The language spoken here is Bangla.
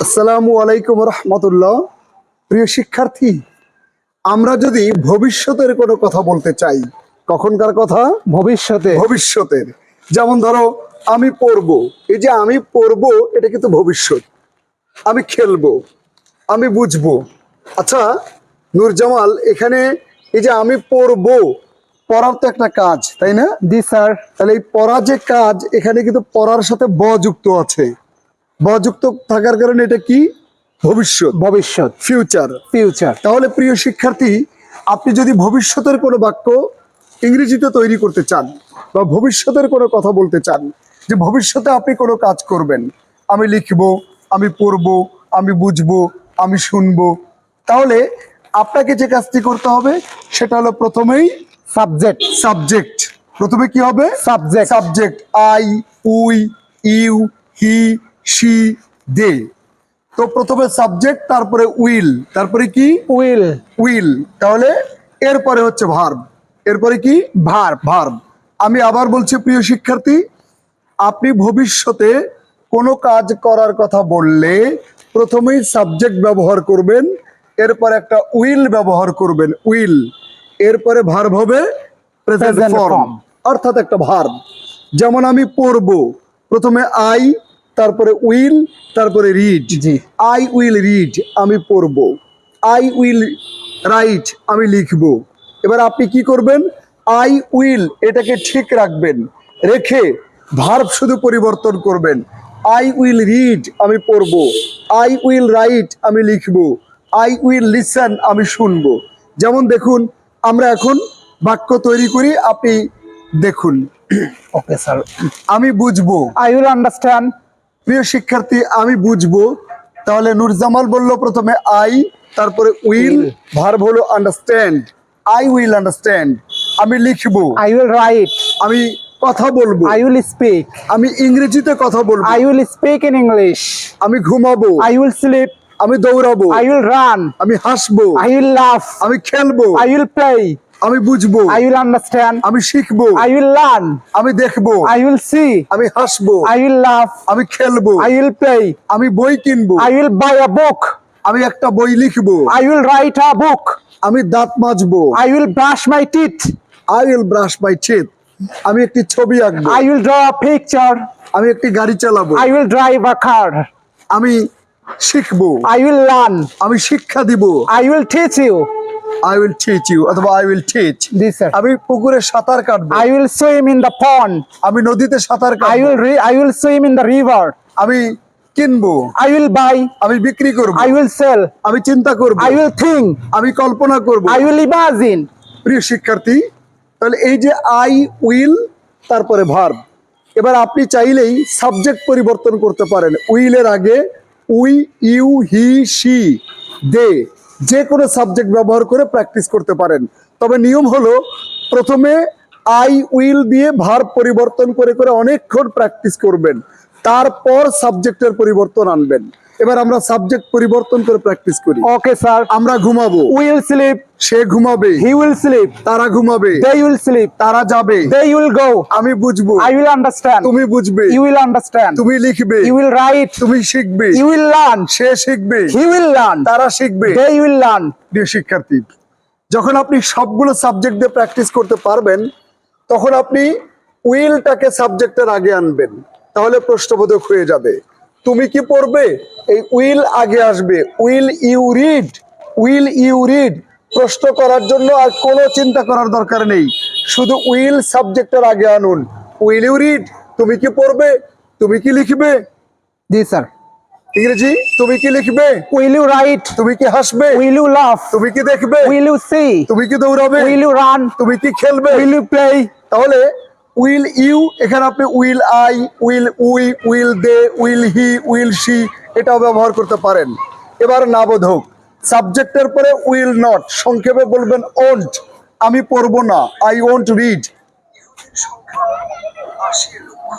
আসসালামু আলাইকুম রহমতুল্লাহ। প্রিয় শিক্ষার্থী, আমরা যদি ভবিষ্যতের কোনো কথা বলতে চাই, কখনকার কথা? ভবিষ্যতের। যেমন ধরো, আমি পড়বো, এই যে আমি পড়বো এটা কিন্তু ভবিষ্যৎ। আমি খেলবো, আমি বুঝবো। আচ্ছা নূরজামাল, এখানে এই যে আমি পড়বো, পড়ার তো একটা কাজ, তাই না? জি স্যার। তাহলে এই পড়া যে কাজ, এখানে কিন্তু পড়ার সাথে ব যুক্ত আছে। ব যুক্ত থাকার কারণে এটা কি? ভবিষ্যৎ, ফিউচার। তাহলে প্রিয় শিক্ষার্থী, আপনি যদি ভবিষ্যতের কোনো বাক্য ইংরেজিতে তৈরি করতে চান বা ভবিষ্যতের কোনো কথা বলতে চান, যে ভবিষ্যতে আপনি কোনো কাজ করবেন, আমি লিখবো, আমি পড়বো, আমি বুঝবো, আমি শুনবো, তাহলে আপনাকে যে কাজটি করতে হবে সেটা হলো প্রথমেই সাবজেক্ট। প্রথমে কি হবে? Subject. I, we, you, he, she, they. তো প্রথমে সাবজেক্ট, তারপরে উইল, তারপরে কি? উইল। তাহলে এরপরে হচ্ছে ভার্ব। এরপরে কি? ভার্ব। আমি আবার বলছি প্রিয় শিক্ষার্থী, আপনি ভবিষ্যতে কোনো কাজ করার কথা বললে প্রথমেই সাবজেক্ট ব্যবহার করবেন, এরপর একটা উইল ব্যবহার করবেন, উইল। এরপরে ভার্ব হবে প্রেজেন্ট ফর্ম, অর্থাৎ একটা ভার্ব। যেমন আমি পড়বো, প্রথমে আই, তারপরে উইল, তারপরে রিড। আই উইল রিড, আমি পড়বো। আই উইল রাইট, আমি লিখবো। এবার আপনি কি করবেন? আই উইল এটাকে ঠিক রাখবেন, রেখে ভার্ব শুধু পরিবর্তন করবেন। আই উইল রিড, আমি পড়বো। আই উইল রাইট, আমি লিখবো। আই উইল লিসেন, আমি শুনবো। যেমন দেখুন, আমরা এখন বাক্য তৈরি করি, আপনি দেখুন। Okay sir. আমি বুঝবো, আই উইল আন্ডারস্ট্যান্ড। প্রিয় শিক্ষার্থী, আমি বুঝবো। তাহলে নূরজামাল বলল প্রথমে আই, তারপরে উইল, ভার্ব হলো আন্ডারস্ট্যান্ড। I will understand. আমি লিখবো, আই উইল রাইট। আমি কথা বলবো, আই উইল স্পিক। আমি ইংরেজিতে কথা বলবো, I will speak in English. আমি ঘুমাবো, আই উইল স্লিপ। আমি দৌড়াবো, আই উইল রান। আমি হাসবো, আই উইল লাফ। আমি খেলবো, আই উইল প্লে। আমি বুঝবো, আই উইল আন্ডারস্ট্যান্ড। আমি শিখবো, আই উইল লার্ন। আমি দেখবো, আই উইল সি। আমি হাসবো, আই উইল লাফ। আমি খেলবো, আই উইল প্লে। আমি বই কিনবো, আই উইল বাই আ বুক। আমি একটা বই লিখবো, I will write a book. আমি দাঁত মাজবো, I will brush my teeth. I will brush my teeth. আমি একটি ছবি আঁকবো, I will draw a picture. আমি একটি গাড়ি চালাবো, I will drive a car. আমি শিখবো, I will learn. আমি শিক্ষা দিব, I will teach you. I will teach you অথবা I will teach. This sir. আমি পুকুরে সাঁতার কাটবো, I will swim in the pond. আমি নদীতে সাঁতার কাটবো, I will swim in the river. আমি কিনবো, I will buy. আমি বিক্রি করবো, I will sell. আমি চিন্তা করবো, I will think. আমি কল্পনা করবো। I will imagine. প্রিয় শিক্ষার্থী, তাহলে এই যে আই উইল, তারপরে ভার্ব। এবার আপনি চাইলেই সাবজেক্ট পরিবর্তন করতে পারেন। উইলের আগে উই, ইউ, হি, শি, দে, যে কোনো সাবজেক্ট ব্যবহার করে প্র্যাকটিস করতে পারেন। তবে নিয়ম হলো, প্রথমে আই উইল দিয়ে ভার্ব পরিবর্তন করে করে অনেকক্ষণ প্র্যাকটিস করবেন, তারপর সাবজেক্টের পরিবর্তন আনবেন। এবার আমরা সাবজেক্ট পরিবর্তন করে প্র্যাকটিস করি। Okay sir. আমরা ঘুমাবো, We will sleep. সে ঘুমাবে, He will sleep. তারা ঘুমাবে, They will sleep. তারা যাবে, They will go. আমি বুঝবো, I will understand. তুমি বুঝবে, You will understand. তুমি লিখবে, You will write. তুমি শিখবে, You will learn. সে শিখবে, He will learn. তারা শিখবে। They will learn. প্রিয় শিক্ষার্থী, যখন আপনি সবগুলো সাবজেক্ট দিয়ে প্র্যাকটিস করতে পারবেন, তখন আপনি উইলটাকে সাবজেক্টের আগে আনবেন, তাহলে প্রশ্নবোধক হয়ে যাবে। তুমি কি পড়বে, এই উইল আগে আসবে। Will you read, will you read. প্রশ্ন করার জন্য আর কোনো চিন্তা করার দরকার নেই, শুধু উইল সাবজেক্টের আগে আনুন। উইল ইউ রিড, তুমি কি পড়বে, তুমি কি লিখবে। Yes sir. ইংরেজি, তুমি কি লিখবে, Will you write? তুমি কি হাসবে, Will you laugh? তুমি কি দেখবে, Will you see? তুমি কি দৌড়াবে, Will you run? তুমি কি খেলবে। Will you play? তাহলে উইল ইউ, এখানে আপনি will I, will we, will they, will he, will she এটাও ব্যবহার করতে পারেন। এবার নাবোধক, সাবজেক্টের পরে উইল নট, সংক্ষেপে বলবেন ওন্ট, আমি পড়বো না, আই ওন্ট রিড।